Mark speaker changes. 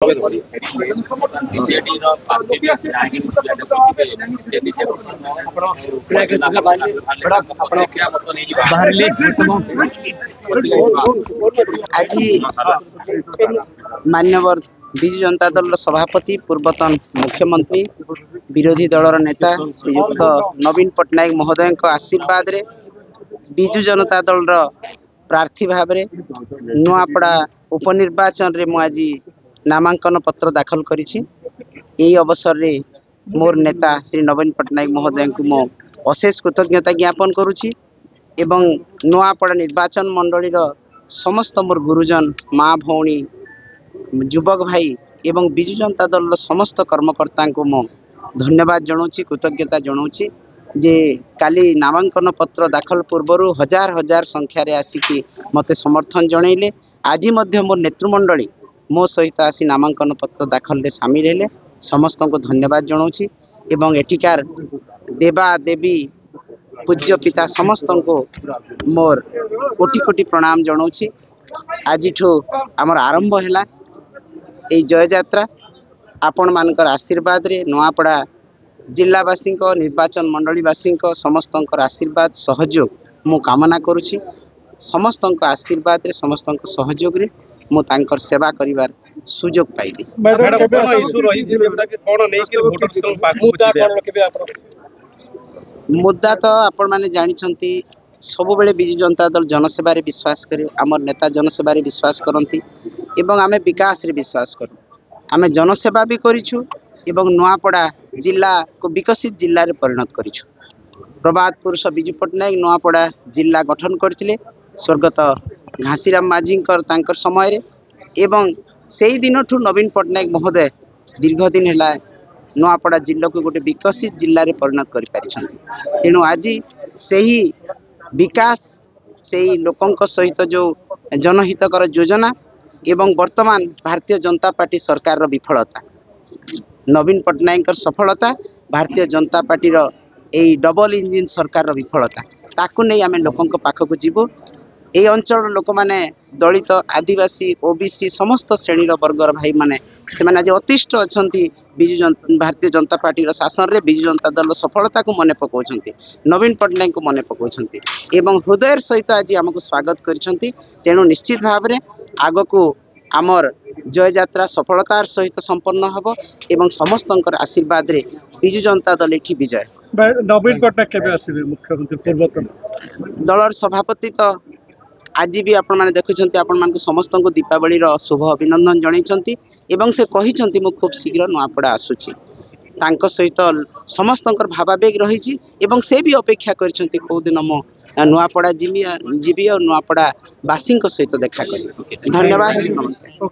Speaker 1: आज मान्यवर विजु जनता दल सभापति पूर्वतन मुख्यमंत्री विरोधी दलर नेता श्रीयुक्त नवीन पट्टनायक महोदय आशीर्वाद रे विजु जनता दल प्रार्थी भाव में नुआपड़ा उपनिर्वाचन रे मु आज नामांकन पत्र दाखल करिछि। एई अवसर रे मोर नेता श्री नवीन पट्टनायक महोदय को मो अशेष कृतज्ञता ज्ञापन करुछि एवं नुआपड़ा निर्वाचन मंडली समस्त मोर गुरुजन माँ भौणी युवक भाई एवं विजु जनता दल समस्त कर्मकर्ता को मो धन्यवाद जनाऊँगी कृतज्ञता जनाऊँगी जे काली नामांकन पत्र दाखल पूर्वर हजार हजार संख्यार आसिकी मते समर्थन जनइले। आज मोर नेतृमंडली मो सहित आसी नामांकन पत्र दाखल रे सामिल हेले समस्त को धन्यवाद जनाऊँगी एवं एଠିकार देवा देवी पूज्य पिता समस्त को मोर कोटि कोटि प्रणाम जनाऊँगी। आज आमर आरंभ है ये जय यात्रा आपण मानकर आशीर्वाद रे नुआपड़ा जिलावासी निर्वाचन मंडलीवासी समस्त आशीर्वाद सहयोग मु कामना करुछि। समस्त आशीर्वाद रे समस्त सहयोग रे मु तांकर सेवा करिवार सुजोग पाइली। मुद्दा तो आपण माने जानिछंती सब बेले विजु जनता दल जनसेवा रे विश्वास करे आमर नेता जनसेवा रे विश्वास करंती एवं आमे विकास रे विश्वास करू। आमे जनसेवा भी करिछु एवं नुआपड़ा जिला को विकसित जिल्ला रे परिणत करिछु। प्रभात पुरुष विजु पट्टनायक नुआपड़ा जिला गठन करथिले स्वर्गत घासीराम माझीकर तांकर समय रे एवं सेई दिनठू नवीन पट्टनायक महोदय दीर्घ दिन हैला नुआपड़ा जिला को गोटे विकसित जिल्ला रे परिणत करि पारिछंती। तेणु आज सेही विकास सेही लोकंक सहित जो जनहितकर योजना एवं वर्तमान भारतीय जनता पार्टी सरकार रो विफलता नवीन पट्टनायक सफलता भारतीय जनता पार्टी रो एई डबल इंजिन सरकार रो विफलता ताकू नहीं आमे लोकंक पाखक जीवो। ए अंचल लोक माने दलित आदिवासी ओबीसी समस्त श्रेणी वर्गर भाई माने से माने आज अतिष्ठ अछंती भारतीय जनता पार्टी रो शासन रे विजु जनता दल सफलता को मने पकाउछंती नवीन पट्टनायक को मने पकाउछंती एवं हृदय सहित आज हमको स्वागत करिसंती। तेणु निश्चित भाव रे आगो को आमर जय यात्रा सफलतार सहित संपन्न हब एवं समस्त आशीर्वाद रे विजु जनता दल एठी विजय।
Speaker 2: नवीन पट्टनायक केबे आसीबे मुख्यमंत्री पूर्वतन
Speaker 1: दलर सभापति तो आज भी आपण माने देखुछंती आपण मानकु समस्त को दीपावली रो शुभ अभिनंदन जणाइछंती एवं से कहिछंती मु खूब शीघ्र नुआपड़ा आसुची तांको सहित समस्त भावावेग रही एवं से भी अपेक्षा करछंती को दिन मो नुआपड़ा जीवी और नुआपड़ा बासी सहित देखा करी। धन्यवाद नमस्कार।